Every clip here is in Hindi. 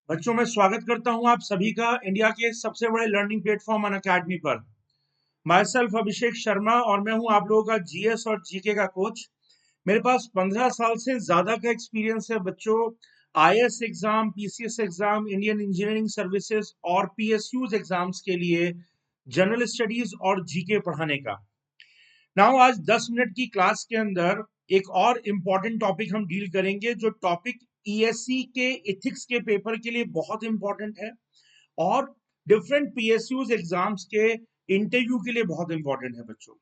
बच्चों मैं स्वागत करता हूं आप सभी का इंडिया के सबसे बड़े लर्निंग प्लेटफॉर्म अनअकैडमी पर। माई सेल्फ अभिषेक शर्मा और मैं हूं आप लोगों का जीएस और जीके का कोच। मेरे पास 15 साल से ज्यादा का एक्सपीरियंस है बच्चों। IAS exam, PCS exam, Indian engineering services और पीएसयूज एग्जाम्स के लिए जनरल स्टडीज और जीके पढ़ाने का। नाउ आज 10 मिनट की क्लास के अंदर एक और इम्पॉर्टेंट टॉपिक हम डील करेंगे, जो टॉपिक ईएससी के एथिक्स के पेपर के लिए बहुत इंपॉर्टेंट है और डिफरेंट पीएसयूज एग्जाम्स के इंटरव्यू के लिए बहुत इंपॉर्टेंट है बच्चों।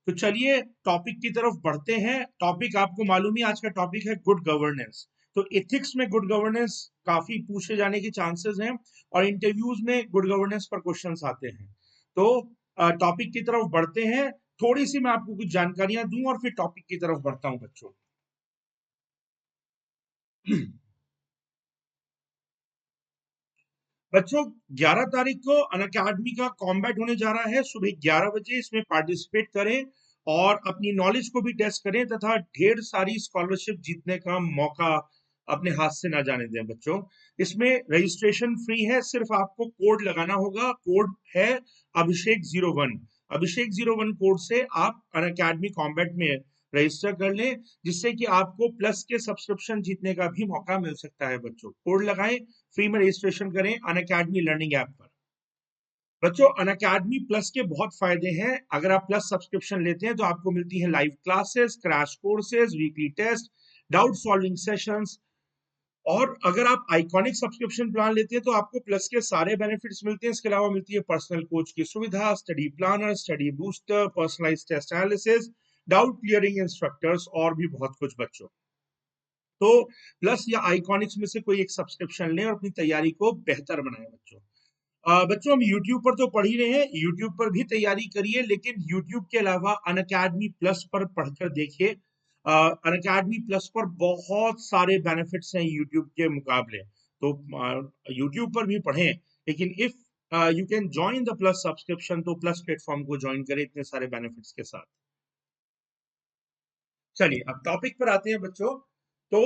तो चलिए टॉपिक की तरफ बढ़ते हैं। टॉपिक आपको मालूम ही, आज का टॉपिक है गुड गवर्नेंस। तो एथिक्स में गुड गवर्नेंस काफी पूछे जाने के चांसेस हैं और इंटरव्यूज में गुड गवर्नेंस पर क्वेश्चंस आते हैं। तो टॉपिक की तरफ बढ़ते हैं। थोड़ी सी मैं आपको कुछ जानकारियां दूं और फिर टॉपिक की तरफ बढ़ता हूं बच्चों। बच्चों 11 तारीख को अनअकैडमी का कॉम्बैट होने जा रहा है सुबह 11 बजे। इसमें पार्टिसिपेट करें और अपनी नॉलेज को भी टेस्ट करें तथा ढेर सारी स्कॉलरशिप जीतने का मौका अपने हाथ से ना जाने दें बच्चों। इसमें रजिस्ट्रेशन फ्री है, सिर्फ आपको कोड लगाना होगा। कोड है अभिषेक 01। अभिषेक 01 कोड से आप अनअकैडमी कॉम्बैट में रजिस्टर कर लें, जिससे कि आपको प्लस के सब्सक्रिप्शन जीतने का भी मौका मिल सकता है बच्चों। कोड लगाएं, फ्री में रजिस्ट्रेशन करें अनअकैडमी लर्निंग ऐप पर। बच्चों अनअकैडमी प्लस के बहुत फायदे हैं। अगर आप प्लस सब्सक्रिप्शन लेते हैं तो आपको मिलती है live classes, crash courses, weekly test, doubt solving sessions. और अगर आप आइकॉनिक सब्सक्रिप्शन प्लान लेते हैं तो आपको प्लस के सारे बेनिफिट्स मिलते हैं। इसके अलावा मिलती है पर्सनल कोच की सुविधा, study planner, study booster, personalised test analysis, doubt clearing instructors और भी बहुत कुछ बच्चों। तो प्लस या आइकॉनिक्स में से कोई एक सब्सक्रिप्शन लें और अपनी तैयारी को बेहतर बनाएं बच्चों। बच्चों हम YouTube पर तो पढ़ ही रहे हैं, YouTube पर भी तैयारी करिए, लेकिन YouTube के अलावा अनअकैडमी प्लस पर पढ़कर देखिए। अनअकैडमी प्लस पर बहुत सारे बेनिफिट्स हैं YouTube के मुकाबले। तो YouTube पर भी पढ़ें, लेकिन if you can join the plus subscription तो प्लस प्लेटफॉर्म को ज्वाइन करें इतने सारे बेनिफिट्स के साथ। चलिए अब टॉपिक पर आते हैं बच्चों। तो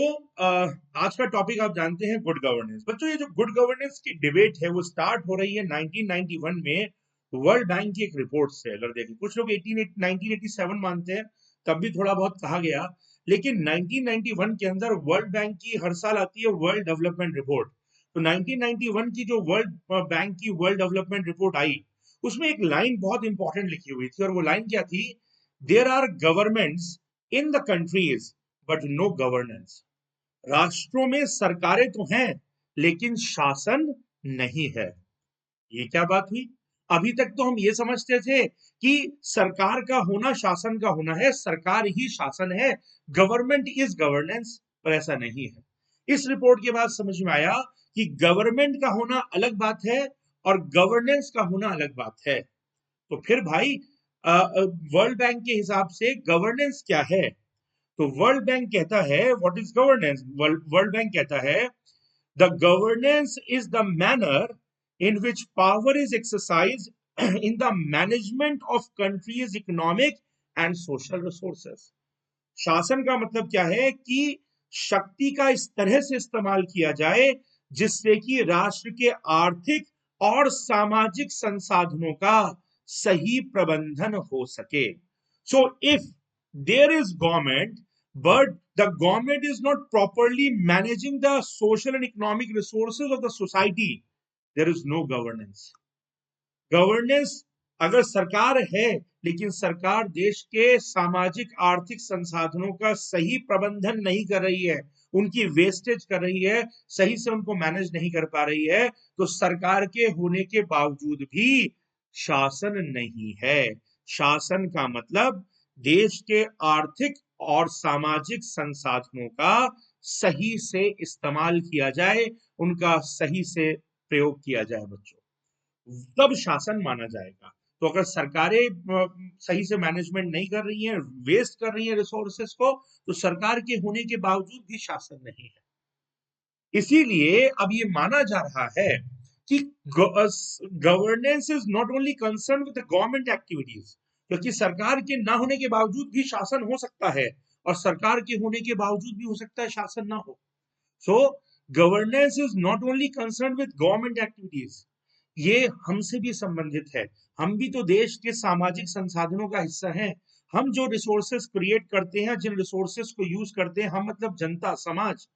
आज का टॉपिक आप जानते हैं गुड गवर्नेंस। बच्चों ये जो गुड गवर्नेंस की डिबेट है वो स्टार्ट हो रही है 1991 में वर्ल्ड बैंक की एक रिपोर्ट से। अगर देखें, कुछ लोग 1987 मानते हैं, तब भी थोड़ा बहुत कहा गया, लेकिन 1991 के अंदर वर्ल्ड बैंक की हर साल आती है वर्ल्ड डेवलपमेंट रिपोर्ट। तो 1991 की जो वर्ल्ड बैंक की वर्ल्ड डेवलपमेंट रिपोर्ट आई, उसमें एक लाइन बहुत इंपॉर्टेंट लिखी हुई थी और वो लाइन क्या थी? There are governments in the countries but no governance. राष्ट्रों में सरकारें तो हैं लेकिन शासन नहीं है। ये क्या बात हुई? अभी तक तो हम ये समझते थे कि सरकार का होना शासन का होना है, सरकार ही शासन है, गवर्नमेंट इज गवर्नेंस, पर ऐसा नहीं है। इस रिपोर्ट के बाद समझ में आया कि गवर्नमेंट का होना अलग बात है और गवर्नेंस का होना अलग बात है। तो फिर भाई वर्ल्ड बैंक के हिसाब से गवर्नेंस क्या है? तो वर्ल्ड बैंक कहता है what is governance. World bank कहता है the governance is the manner in which power is exercised in the management of country's economic and social resources। शासन का मतलब क्या है? कि शक्ति का इस तरह से इस्तेमाल किया जाए जिससे कि राष्ट्र के आर्थिक और सामाजिक संसाधनों का सही प्रबंधन हो सके। So if there is government but the government is not properly managing the social and economic resources of the society, there is no governance। Governance अगर सरकार है लेकिन सरकार देश के सामाजिक आर्थिक संसाधनों का सही प्रबंधन नहीं कर रही है, उनकी वेस्टेज कर रही है, सही से उनको मैनेज नहीं कर पा रही है, तो सरकार के होने के बावजूद भी शासन नहीं है। शासन का मतलब देश के आर्थिक और सामाजिक संसाधनों का सही से इस्तेमाल किया जाए, उनका सही से प्रयोग किया जाए बच्चों, तब शासन माना जाएगा। तो अगर सरकारें सही से मैनेजमेंट नहीं कर रही हैं, वेस्ट कर रही हैं रिसोर्सेस को, तो सरकार के होने के बावजूद भी शासन नहीं है। इसीलिए अब ये माना जा रहा है कि governance is not only concern with the government activities, क्योंकि सरकार के ना होने के बावजूद भी शासन हो सकता है और सरकार के होने के बावजूद भी हो सकता है शासन ना हो। So governance is not only concern with government activities, ये हमसे भी संबंधित है। हम भी तो देश के सामाजिक संसाधनों का हिस्सा हैं। हम जो रिसोर्सेस क्रिएट करते हैं, जिन रिसोर्सेस को यूज करते हैं, हम मतलब जनता, समाज,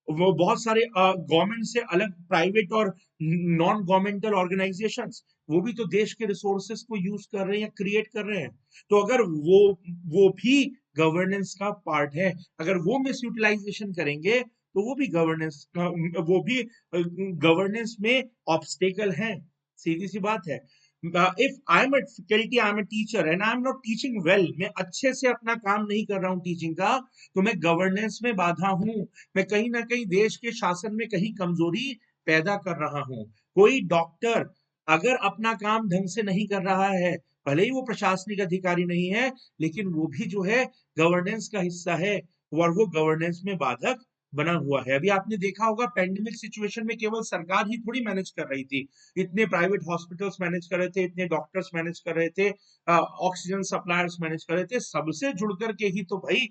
वो बहुत सारे गवर्नमेंट से अलग प्राइवेट और नॉन गवर्नमेंटल ऑर्गेनाइजेशंस, वो भी तो देश के रिसोर्सेस को यूज कर रहे हैं या क्रिएट कर रहे हैं। तो अगर वो भी गवर्नेंस का पार्ट है, अगर वो मिस यूटिलाइजेशन करेंगे तो वो भी गवर्नेंस में ऑब्स्टेकल है। सीधी सी बात है। If I am a faculty, I am a teacher and I am not teaching well, मैं अच्छे से अपना काम नहीं कर रहा हूँ टीचिंग का, तो मैं गवर्नेंस में बाधा हूँ। मैं कहीं ना कहीं देश के शासन में कहीं कमजोरी पैदा कर रहा हूँ। कोई डॉक्टर अगर अपना काम ढंग से नहीं कर रहा है, भले ही वो प्रशासनिक अधिकारी नहीं है, लेकिन वो भी जो है गवर्नेंस का हिस्सा है, और वो गवर्नेंस में बाधक बना हुआ है। अभी आपने देखा होगा पेंडेमिक सिचुएशन में केवल सरकार ही थोड़ी मैनेज कर रही थी, इतने प्राइवेट हॉस्पिटल्स मैनेज कर रहे थे, इतने डॉक्टर्स मैनेज कर रहे थे, ऑक्सीजन सप्लायर्स मैनेज कर रहे थे, सबसे जुड़ करके ही तो भाई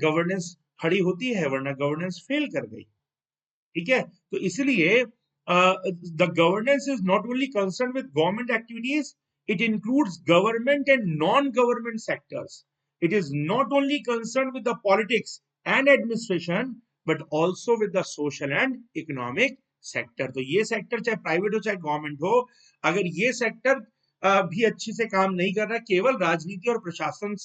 गवर्नेंस खड़ी होती है, वरना गवर्नेंस फेल कर गई। ठीक है, तो इसलिए the governance is not only concern with government activities, it includes government and non government sectors. It is not only concern with the politics and administration, but also with the social and economic sector. तो ये सेक्टर चाहे प्राइवेट हो चाहे गवर्नमेंट हो, अगर ये सेक्टर भी अच्छे से काम नहीं कर रहा, केवल राजनीति और प्रशासन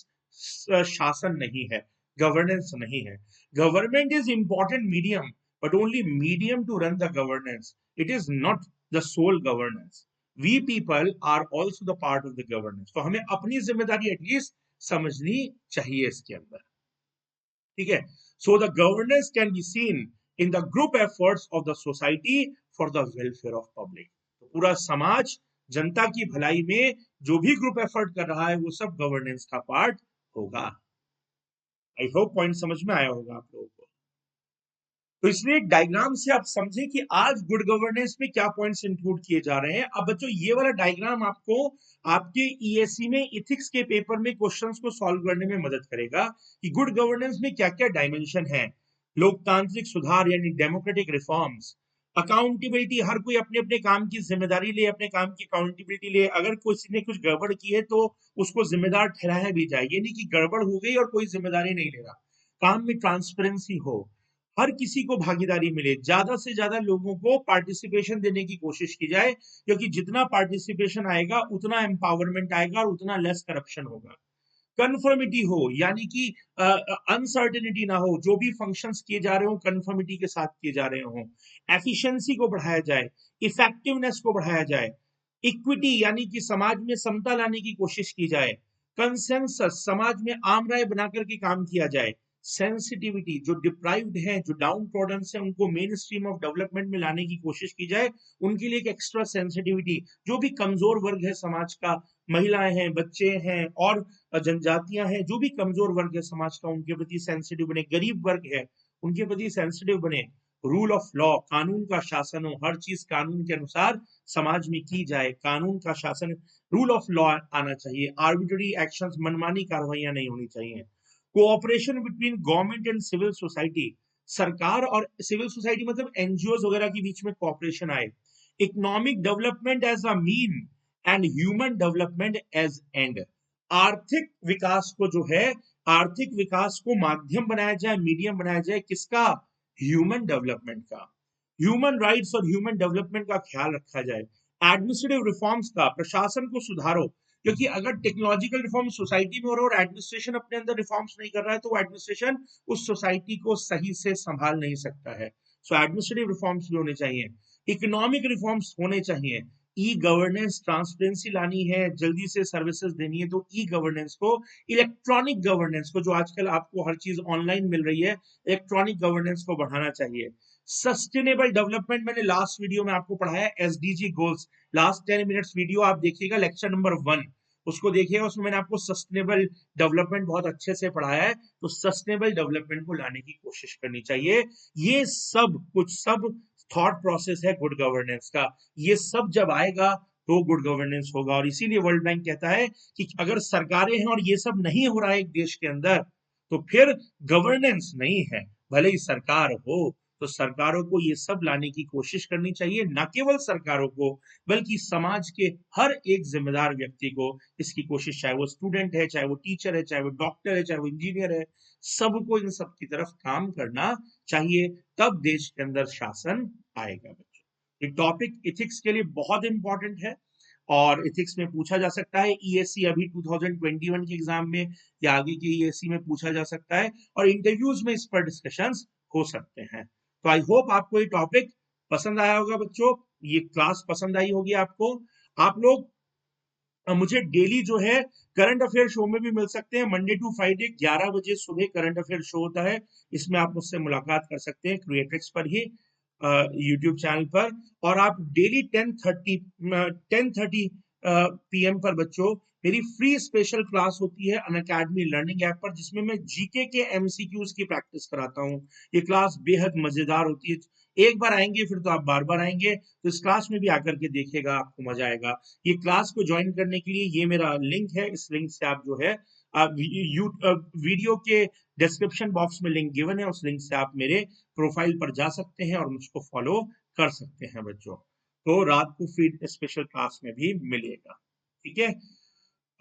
शासन नहीं है, गवर्नेंस नहीं है। Government is important medium, but only medium to run the governance. It is not the sole governance. We people are also the part of the governance. तो हमें अपनी जिम्मेदारी एटलीस्ट समझनी चाहिए इसके अंदर। ठीक है, so the governance can be seen in the group efforts of the society for the welfare of public. तो पूरा समाज जनता की भलाई में जो भी ग्रुप एफर्ट कर रहा है, वो सब गवर्नेंस का पार्ट होगा। आई होप पॉइंट समझ में आया होगा आप लोगों को। तो इसलिए डायग्राम से आप समझें कि आज गुड गवर्नेंस में क्या पॉइंट्स इंक्लूड किए जा रहे हैं। अब बच्चों ये वाला डायग्राम आपको आपके ईएससी में इथिक्स के पेपर में क्वेश्चंस को सॉल्व करने में मदद करेगा कि गुड गवर्नेंस में क्या क्या डायमेंशन है। लोकतांत्रिक सुधार यानी डेमोक्रेटिक रिफॉर्म्स, अकाउंटेबिलिटी, हर कोई अपने अपने काम की जिम्मेदारी ले, अपने काम की अकाउंटेबिलिटी ले, अगर किसी ने कुछ गड़बड़ की है तो उसको जिम्मेदार ठहराया भी जाए, ये नहीं कि गड़बड़ हो गई और कोई जिम्मेदारी नहीं ले रहा। काम में ट्रांसपेरेंसी हो, हर किसी को भागीदारी मिले, ज्यादा से ज्यादा लोगों को पार्टिसिपेशन देने की कोशिश की जाए, क्योंकि जितना पार्टिसिपेशन आएगा उतना एम्पावरमेंट आएगा और उतना लेस करप्शन होगा। कन्फर्मिटी हो, यानी कि अनसर्टेनिटी ना हो, जो भी फंक्शंस किए जा रहे हो कन्फर्मिटी के साथ किए जा रहे हो। एफिशिएंसी को बढ़ाया जाए, इफेक्टिवनेस को बढ़ाया जाए, इक्विटी यानी कि समाज में समता लाने की कोशिश की जाए, कंसेंसस समाज में आम राय बनाकर के काम किया जाए, सेंसिटिविटी जो डिप्राइव्ड हैं, जो डाउन ट्रॉडन है, उनको मेन स्ट्रीम ऑफ डेवलपमेंट में लाने की कोशिश की जाए, उनके लिए एक एक्स्ट्रा सेंसिटिविटी, जो भी कमजोर वर्ग है समाज का, महिलाएं हैं, बच्चे हैं और जनजातियां हैं, जो भी कमजोर वर्ग है समाज का, उनके प्रति सेंसिटिव बने, गरीब वर्ग है उनके प्रति सेंसिटिव बने, रूल ऑफ लॉ, कानून का शासन हो, हर चीज कानून के अनुसार समाज में की जाए, कानून का शासन, रूल ऑफ लॉ आना चाहिए, आर्बिट्ररी एक्शंस, मनमानी कार्रवाइयां नहीं होनी चाहिए, cooperation between government and civil society, सरकार और सिविल सोसाइटी मतलब एनजीओ वगैरह के बीच में कोऑपरेशन आए, economic development as a mean and human development as end, आर्थिक विकास को जो है, आर्थिक विकास को माध्यम बनाया जाए, मीडियम बनाया जाए, किसका, ह्यूमन डेवलपमेंट का, ह्यूमन राइट्स और ह्यूमन डेवलपमेंट का ख्याल रखा जाए, एडमिनिस्ट्रेटिव रिफॉर्म्स का, प्रशासन को सुधारो, क्योंकि अगर टेक्नोलॉजिकल रिफॉर्म सोसाइटी में हो रहा है और एडमिनिस्ट्रेशन अपने अंदर रिफॉर्म्स नहीं कर रहा है, तो एडमिनिस्ट्रेशन उस सोसाइटी को सही से संभाल नहीं सकता है। सो एडमिनिस्ट्रेटिव रिफॉर्म्स भी होने चाहिए, इकोनॉमिक रिफॉर्म्स होने चाहिए, ई गवर्नेंस, ट्रांसपेरेंसी लानी है, जल्दी से सर्विसेज देनी है, तो ई गवर्नेंस को, इलेक्ट्रॉनिक गवर्नेंस को, जो आजकल आपको हर चीज ऑनलाइन मिल रही है, इलेक्ट्रॉनिक गवर्नेंस को बढ़ाना चाहिए। सस्टेनेबल डेवलपमेंट, मैंने लास्ट वीडियो में आपको पढ़ाया SDG goals, last 10 minutes video आप देखिएगा, लेक्चर नंबर 1 उसको देखिएगा, उसमें मैंने आपको सस्टेनेबल डेवलपमेंट बहुत अच्छे से पढ़ाया है। तो सस्टेनेबल डेवलपमेंट को लाने की कोशिश करनी चाहिए। ये सब कुछ सब थॉट प्रोसेस है गुड गवर्नेंस का, ये सब जब आएगा तो गुड गवर्नेंस होगा। और इसीलिए वर्ल्ड बैंक कहता है कि अगर सरकारें हैं और ये सब नहीं हो रहा है एक देश के अंदर, तो फिर गवर्नेंस नहीं है, भले ही सरकार हो, तो सरकारों को ये सब लाने की कोशिश करनी चाहिए, न केवल सरकारों को बल्कि समाज के हर एक जिम्मेदार व्यक्ति को इसकी कोशिश, चाहे वो स्टूडेंट है, चाहे वो टीचर है, चाहे वो डॉक्टर है, चाहे वो इंजीनियर है, सबको इन सब की तरफ काम करना चाहिए, तब देश के अंदर शासन आएगा बच्चों। ये टॉपिक इथिक्स के लिए बहुत इंपॉर्टेंट है और इथिक्स में पूछा जा सकता है, ईएससी अभी 2021 के एग्जाम में या आगे के ईएससी में पूछा जा सकता है और इंटरव्यूज में इस पर डिस्कशंस हो सकते हैं। तो आई होप आपको ये टॉपिक पसंद आया होगा बच्चों, ये क्लास पसंद आई होगी आपको। आप लोग मुझे डेली जो है करंट अफेयर शो में भी मिल सकते हैं, मंडे टू फ्राइडे 11 बजे सुबह करंट अफेयर शो होता है, इसमें आप मुझसे मुलाकात कर सकते हैं क्रिएट्रिक्स पर ही, यूट्यूब चैनल पर। और आप डेली 10:30 PM पर बच्चों मेरी फ्री स्पेशल क्लास होती है अनअकैडमी लर्निंग ऐप पर, जिसमें मैं जीके के एमसीक्यूज की प्रैक्टिस कराता हूँ। ये क्लास बेहद मजेदार होती है, एक बार आएंगे फिर तो आप बार बार आएंगे, तो इस क्लास में भी आकर के देखिएगा, आपको मजा आएगा। ये क्लास को ज्वाइन करने के लिए ये मेरा लिंक है, इस लिंक से आप जो है वीडियो के डिस्क्रिप्शन बॉक्स में लिंक गिवन है, उस लिंक से आप मेरे प्रोफाइल पर जा सकते हैं और मुझको फॉलो कर सकते हैं बच्चों। तो रात को फिर स्पेशल क्लास में भी मिलेगा, ठीक है।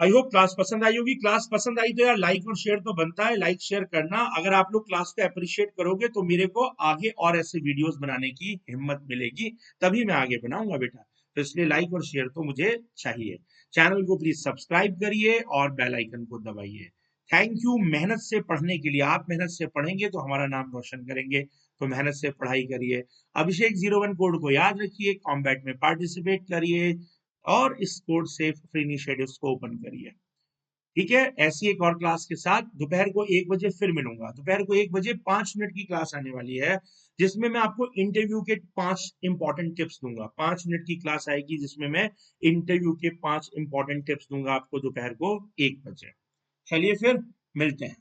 आई होप क्लास पसंद आई होगी। क्लास पसंद आई तो यार लाइक और शेयर तो बनता है, लाइक शेयर करना। अगर आप लोग क्लास को अप्रिशिएट करोगे तो मेरे को आगे और ऐसे वीडियोस बनाने की हिम्मत मिलेगी, तभी मैं आगे बनाऊंगा बेटा। तो इसलिए लाइक और शेयर तो मुझे चाहिए। चैनल को प्लीज सब्सक्राइब करिए और बेल आइकन को दबाइए। थैंक यू मेहनत से पढ़ने के लिए। आप मेहनत से पढ़ेंगे तो हमारा नाम रोशन करेंगे, तो मेहनत से पढ़ाई करिए। अभिषेक 01 कोड को याद रखिए, कॉम्बैट में पार्टिसिपेट करिए और इस कोड से फ्री इनिशिएटिव्स को ओपन करिए, ठीक है। ऐसी एक और क्लास के साथ दोपहर को 1 बजे फिर मिलूंगा। दोपहर को 1 बजे 5 मिनट की क्लास आने वाली है, जिसमें मैं आपको इंटरव्यू के 5 इंपॉर्टेंट टिप्स दूंगा। 5 मिनट की क्लास आएगी जिसमें मैं इंटरव्यू के 5 इंपॉर्टेंट टिप्स दूंगा आपको दोपहर को 1 बजे। चलिए फिर मिलते हैं।